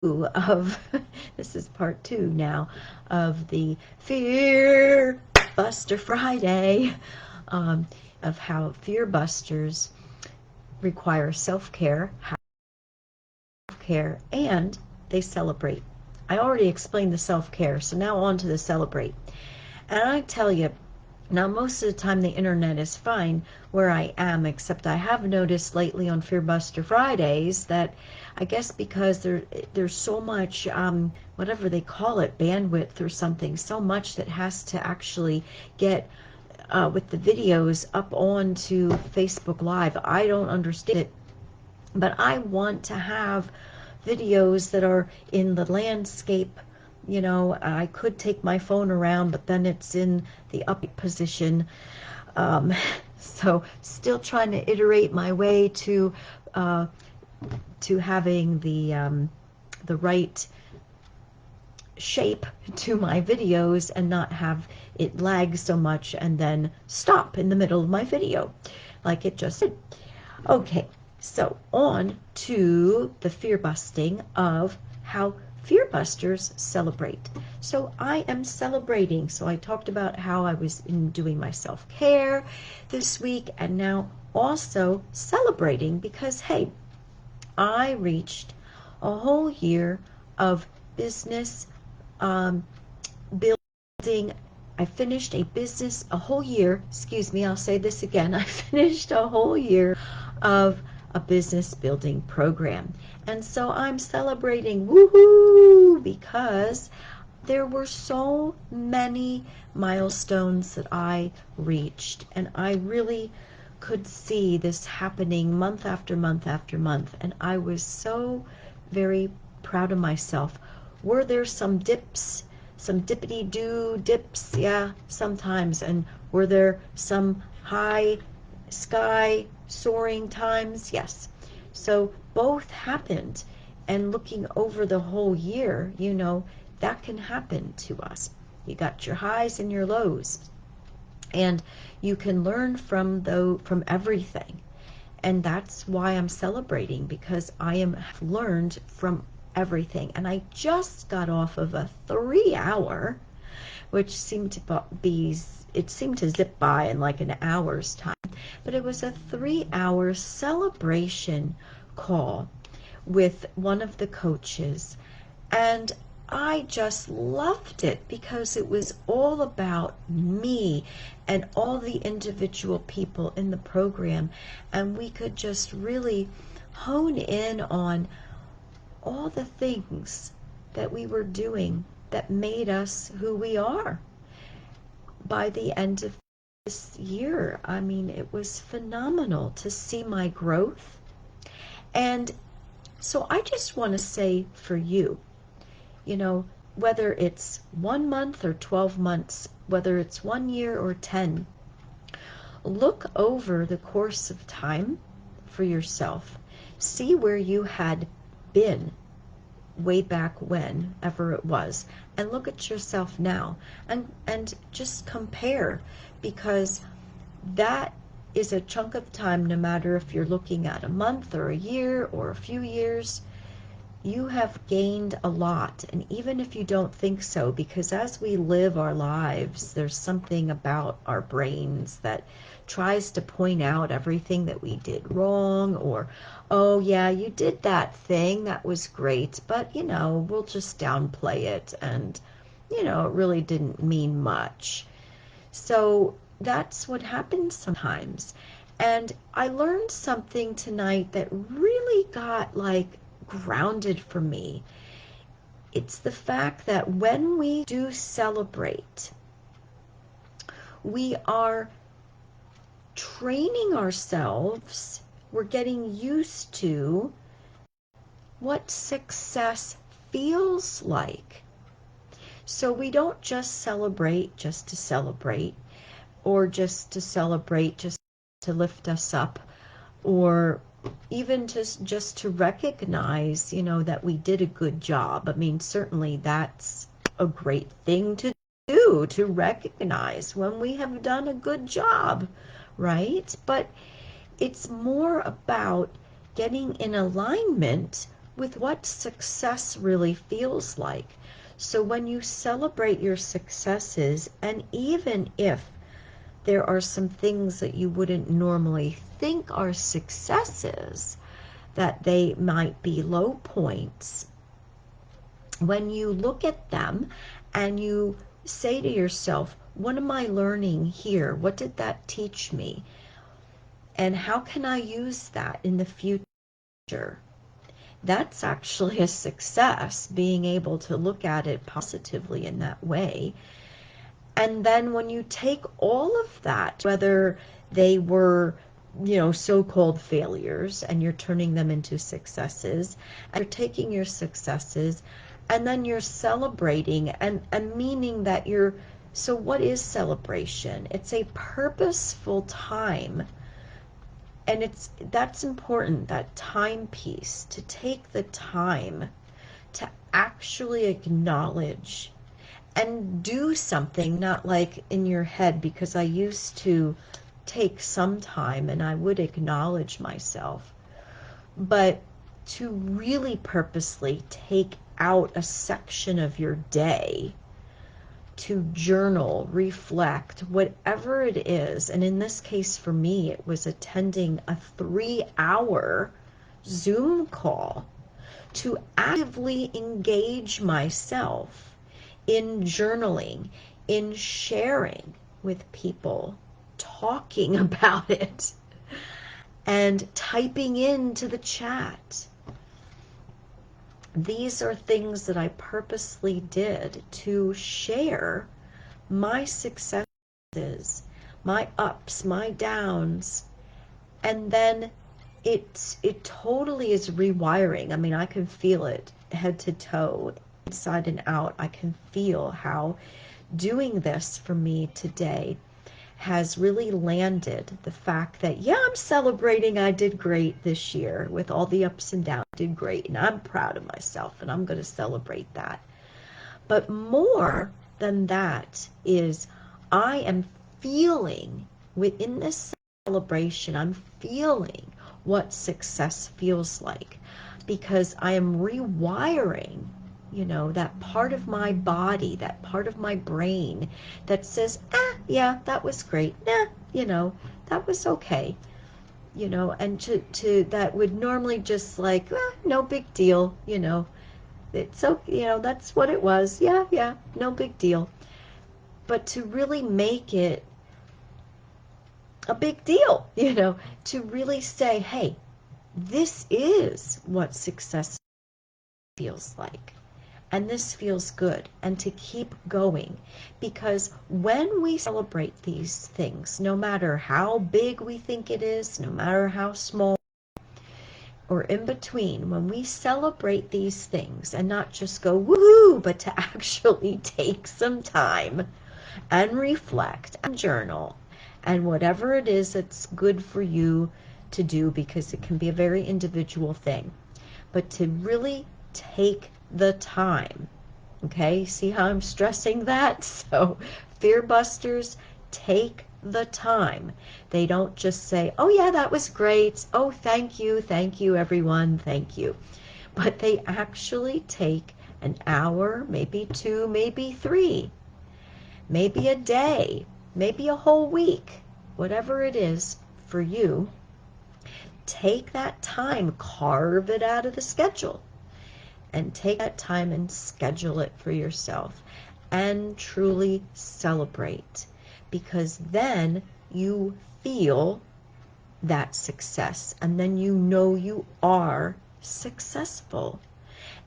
of this is part 2 now of the Fear Buster Friday, of how Fear Busters require self-care, and they celebrate. I already explained the self-care, so now on to the celebrate. And I tell you, now, most of the time the internet is fine where I am, except I have noticed lately on FearBuster Fridays that I guess because there's so much, whatever they call it, bandwidth or something, so much that has to actually get with the videos up onto Facebook Live. I don't understand it, but I want to have videos that are in the landscape. You know, I could take my phone around, but then it's in the up position. So still trying to iterate my way to having the right shape to my videos and not have it lag so much and then stop in the middle of my video like it just did. Okay, so on to the fear busting of how FearBusters celebrate. So I am celebrating. So I talked about how I was doing my self-care this week, and now also celebrating because, hey, I reached a whole year of business building. I finished a whole year, excuse me, I'll say this again. I finished a whole year of a business building program. And so I'm celebrating, woohoo, because there were so many milestones that I reached, and I really could see this happening month after month after month, and I was so very proud of myself. Were there some dips, some dippity-doo dips? Yeah, sometimes. And were there some high sky soaring times? Yes. So both happened, and looking over the whole year, you know, that can happen to us. You got your highs and your lows, and you can learn from everything. And that's why I'm celebrating, because I have learned from everything. And I just got off of a 3-hour, which seemed to zip by in like an hour's time, but it was a 3-hour celebration call with one of the coaches, and I just loved it because it was all about me and all the individual people in the program, and we could just really hone in on all the things that we were doing that made us who we are. By the end of this year, I mean, it was phenomenal to see my growth. And so I just want to say for you, you know, whether it's 1 month or 12 months, whether it's 1 year or 10, look over the course of time for yourself. See where you had been way back whenever it was, and look at yourself now, and just compare, because that is a chunk of time. No matter if you're looking at a month or a year or a few years, you have gained a lot. And even if you don't think so, because as we live our lives, there's something about our brains that tries to point out everything that we did wrong, or, oh yeah, you did that thing, that was great, but you know, we'll just downplay it, and you know, it really didn't mean much. So that's what happens sometimes. And I learned something tonight that really got like grounded for me. It's the fact that when we do celebrate, we are training ourselves, we're getting used to what success feels like. So we don't just celebrate just to celebrate, or just to celebrate just to lift us up, or even just to recognize, you know, that we did a good job. I mean, certainly that's a great thing to do, to recognize when we have done a good job, right? But it's more about getting in alignment with what success really feels like. So when you celebrate your successes, and even if there are some things that you wouldn't normally think are successes, that they might be low points, when you look at them and you say to yourself, what am I learning here? What did that teach me? And how can I use that in the future? That's actually a success, being able to look at it positively in that way. And then when you take all of that, whether they were, so-called failures, and you're turning them into successes, and you're taking your successes, and then you're celebrating, and meaning that so what is celebration? It's a purposeful time. And that's important, that time piece, to take the time to actually acknowledge and do something, not like in your head, because I used to take some time and I would acknowledge myself, but to really purposely take out a section of your day to journal, reflect, whatever it is. And in this case for me, it was attending a 3-hour Zoom call to actively engage myself in journaling, in sharing with people, talking about it, and typing into the chat. These are things that I purposely did to share my successes, my ups, my downs, and then it totally is rewiring. I mean, I can feel it head to toe, inside and out. I can feel how doing this for me today has really landed the fact that, yeah, I'm celebrating I did great this year with all the ups and downs. I did great, and I'm proud of myself, and I'm going to celebrate that. But more than that is, I am feeling within this celebration, I'm feeling what success feels like, because I am rewiring that part of my body, that part of my brain that says, yeah, that was great. That was okay. And to that would normally just like, no big deal. It's okay. That's what it was. Yeah, no big deal. But to really make it a big deal, to really say, hey, this is what success feels like. And this feels good, and to keep going, because when we celebrate these things, no matter how big we think it is, no matter how small or in between, when we celebrate these things and not just go woohoo, but to actually take some time and reflect and journal and whatever it is that's good for you to do, because it can be a very individual thing, but to really take the time. Okay, see how I'm stressing that? So, FearBusters, take the time. They don't just say, oh yeah, that was great. Oh, thank you, everyone, thank you. But they actually take an hour, maybe 2, maybe 3, maybe a day, maybe a whole week, whatever it is for you. Take that time, carve it out of the schedule, and take that time and schedule it for yourself and truly celebrate, because then you feel that success, and then you are successful,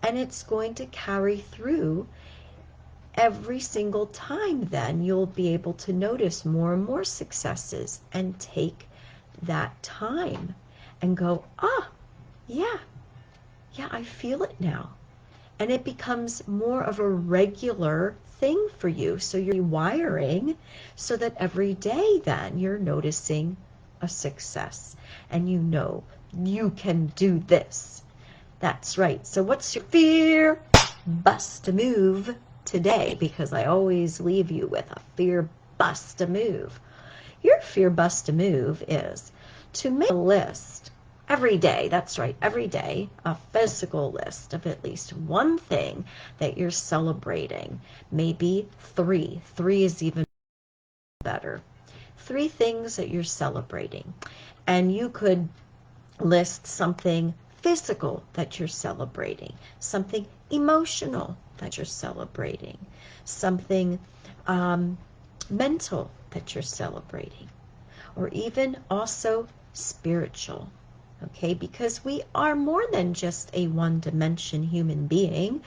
and it's going to carry through every single time. Then you'll be able to notice more and more successes and take that time and go, yeah, I feel it now. And it becomes more of a regular thing for you. So you're rewiring so that every day then you're noticing a success, and you can do this. That's right. So what's your fear bust a move today? Because I always leave you with a fear bust a move. Your fear bust a move is to make a list every day, that's right, every day, a physical list of at least one thing that you're celebrating. Maybe three. Three is even better. Three things that you're celebrating. And you could list something physical that you're celebrating, something emotional that you're celebrating, something mental that you're celebrating, or even also spiritual. Okay, because we are more than just a one-dimension human being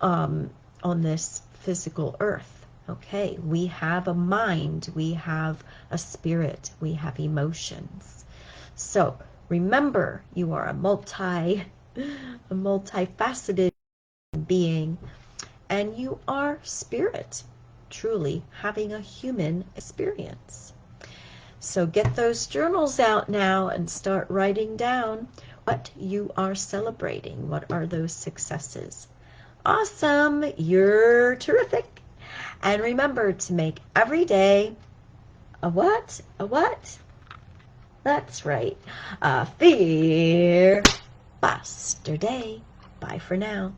on this physical earth. Okay, we have a mind, we have a spirit, we have emotions. So remember, you are a multifaceted being, and you are spirit, truly having a human experience. So get those journals out now and start writing down what you are celebrating. What are those successes? Awesome! You're terrific. And remember to make every day a what? A what? That's right. A Fear Buster Day. Bye for now.